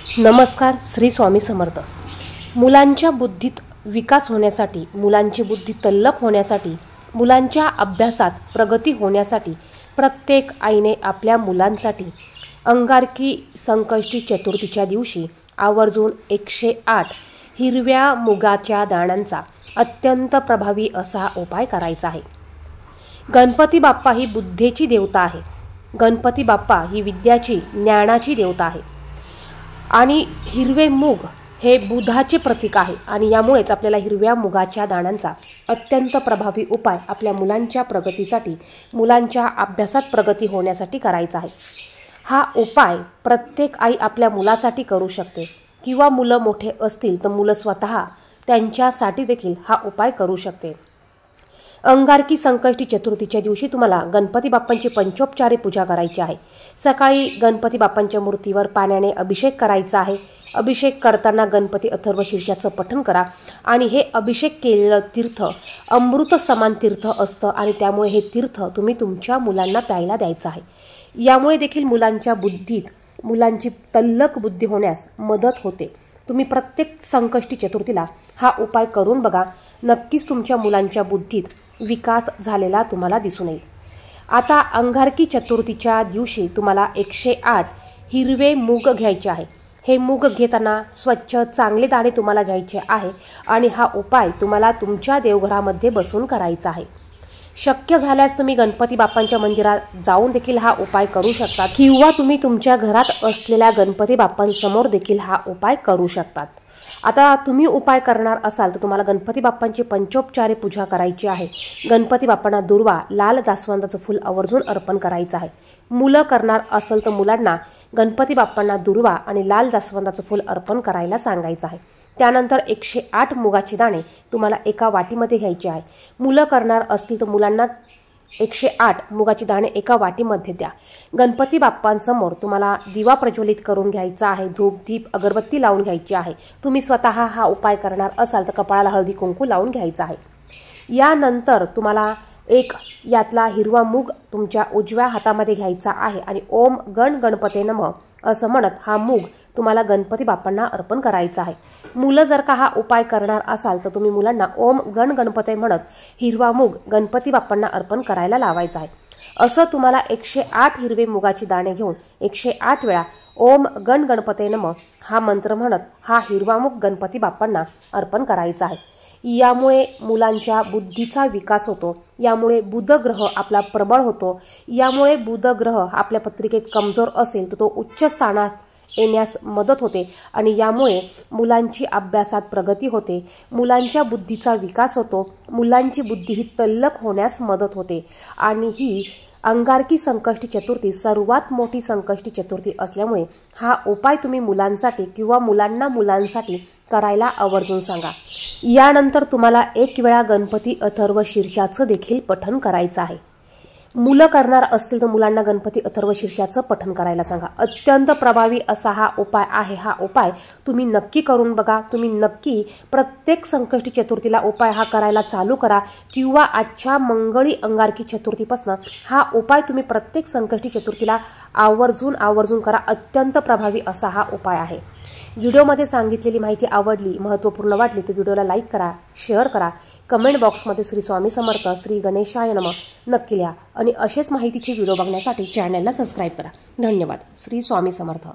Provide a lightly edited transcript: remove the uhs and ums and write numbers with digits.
नमस्कार. श्री स्वामी समर्थ. मुलांच्या बुद्धीत विकास होण्यासाठी, मुलांची बुद्धी तल्लख होण्यासाठी, मुलांच्या अभ्यासात प्रगती होण्यासाठी प्रत्येक आईने आपल्या मुलांसाठी अंगारकी संकष्टी चतुर्थीच्या दिवशी आवर्जून 108 हिरव्या मुगाच्या दाण्यांचा अत्यंत प्रभावी असा उपाय करायचा आहे. गणपती बाप्पा ही बुद्धीची देवता आहे. गणपती बाप्पा ही विद्याची, ज्ञानाची देवता आहे आणि हिरवे मूग हे बुधाचे प्रतीक आहे आणि यामुळेच आपल्याला हिरव्या मुगाच्या दाण्यांचा अत्यंत प्रभावी उपाय आपल्या मुलांच्या प्रगतीसाठी, मुलांच्या अभ्यासात प्रगती होण्यासाठी करायचा आहे. हा उपाय प्रत्येक आई आपल्या मुलासाठी करू शकते किंवा मुलं मोठे असतील तर मुलं स्वतः त्यांच्यासाठी देखील हा उपाय करू शकते. अंगारकी संकष्टी चतुर्थीच्या दिवशी तुम्हाला गणपती बाप्पांची पंचोपचारी पूजा करायची आहे. सकाळी गणपती बाप्पांच्या मूर्तीवर पाण्याने अभिषेक करायचा आहे. अभिषेक करताना गणपती अथर्व शीर्षाचं पठण करा आणि हे अभिषेक केलेलं तीर्थ अमृत समान तीर्थ असतं आणि त्यामुळे हे तीर्थ तुम्ही तुमच्या मुलांना प्यायला द्यायचं आहे. यामुळे देखील मुलांच्या बुद्धीत, मुलांची तल्लख बुद्धी होण्यास मदत होते. तुम्ही प्रत्येक संकष्टी चतुर्थीला हा उपाय करून बघा. नक्कीच तुमच्या मुलांच्या बुद्धीत विकास झालेला तुम्हाला दिसून येईल. आता अंगारकी चतुर्थीच्या दिवशी तुम्हाला 108 हिरवे मूग घ्यायचे आहे. हे मूग घेताना स्वच्छ चांगले दाणे तुम्हाला घ्यायचे आहे आणि हा उपाय तुम्हाला तुमच्या देवघरामध्ये बसून करायचा आहे. शक्य झाल्यास तुम्ही गणपती बाप्पांच्या मंदिरात जाऊन देखील हा उपाय करू शकता किंवा तुम्ही तुमच्या घरात असलेल्या गणपती बाप्पांसमोर देखील हा उपाय करू शकतात. आता तुम्ही उपाय करणार असाल तर तुम्हाला गणपती बाप्पांची पंचोपचारी पूजा करायची आहे. गणपती बाप्पांना दुर्वा, लाल जास्वंदाचं फूल आवर्जून अर्पण करायचं आहे. मुलं करणार असेल तर मुलांना गणपती बाप्पांना दुर्वा आणि लाल जास्वंदाचं फूल अर्पण करायला सांगायचं आहे. त्यानंतर 108 मुगाचे दाणे तुम्हाला एका वाटीमध्ये घ्यायचे आहे. मुलं करणार असतील तर मुलांना 108 मुगाचे दाणे एका वाटीमध्ये द्या. गणपती बाप्पांसमोर तुम्हाला दिवा प्रज्वलित करून घ्यायचा आहे. धूप, दीप, अगरबत्ती लावून घ्यायची आहे. तुम्ही स्वतः हा उपाय करणार असाल तर कपाळाला हळदी कुंकू लावून घ्यायचा आहे. यानंतर तुम्हाला एक यातला हिरवा मूग तुमच्या उजव्या हातामध्ये घ्यायचा आहे आणि ओम गण गणपते नमः असं म्हणत हा मूग तुम्हाला गणपती बाप्पांना अर्पण करायचा आहे. मुलं जर का हा उपाय करणार असाल तर तुम्ही मुलांना ओम गण गणपते म्हणत हिरवा मूग गणपती बाप्पांना अर्पण करायला लावायचा आहे. असं तुम्हाला 108 हिरवे मुगाचे दाणे घेऊन 108 वेळा ओम गण गणपते नमः हा मंत्र म्हणत हा हिरवा मूग गणपती बाप्पांना अर्पण करायचा आहे. यामुळे मुलांच्या बुद्धीचा विकास होतो. यामुळे बुधग्रह आपला प्रबळ होतो. यामुळे बुधग्रह आपल्या पत्रिकेत कमजोर असेल तर तो उच्च स्थानात येण्यास मदत होते आणि यामुळे मुलांची अभ्यासात प्रगती होते. मुलांच्या बुद्धीचा विकास होतो. मुलांची बुद्धी ही तल्लख होण्यास मदत होते आणि ही अंगारकी संकष्टी चतुर्थी सर्वात मोठी संकष्टी चतुर्थी असल्यामुळे हा उपाय तुम्ही मुलांसाठी किंवा मुलांसाठी करायला आवर्जून सांगा. यानंतर तुम्हाला एक वेळा गणपती अथर्व शीर्षाचं देखील पठण करायचं आहे. मुलं करणार असतील तर मुलांना गणपती अथर्व शीर्षाचं पठण करायला सांगा. अत्यंत प्रभावी असा हा उपाय आहे. हा उपाय तुम्ही नक्की करून बघा. तुम्ही नक्की प्रत्येक संकष्टी चतुर्थीला उपाय हा करायला चालू करा किंवा आजच्या मंगळी अंगारकी चतुर्थीपासून हा उपाय तुम्ही प्रत्येक संकष्टी चतुर्थीला आवर्जून करा. अत्यंत प्रभावी असा हा उपाय आहे. व्हिडिओमध्ये सांगितलेली माहिती आवडली, महत्त्वपूर्ण वाटली तर व्हिडिओला लाईक करा, शेअर करा. कमेंट बॉक्समध्ये श्री स्वामी समर्थ, श्री गणेशाय नमः नक्की लिहा आणि असेच माहितीचे व्हिडिओ बघण्यासाठी चॅनलला सबस्क्राईब करा. धन्यवाद. श्री स्वामी समर्थ.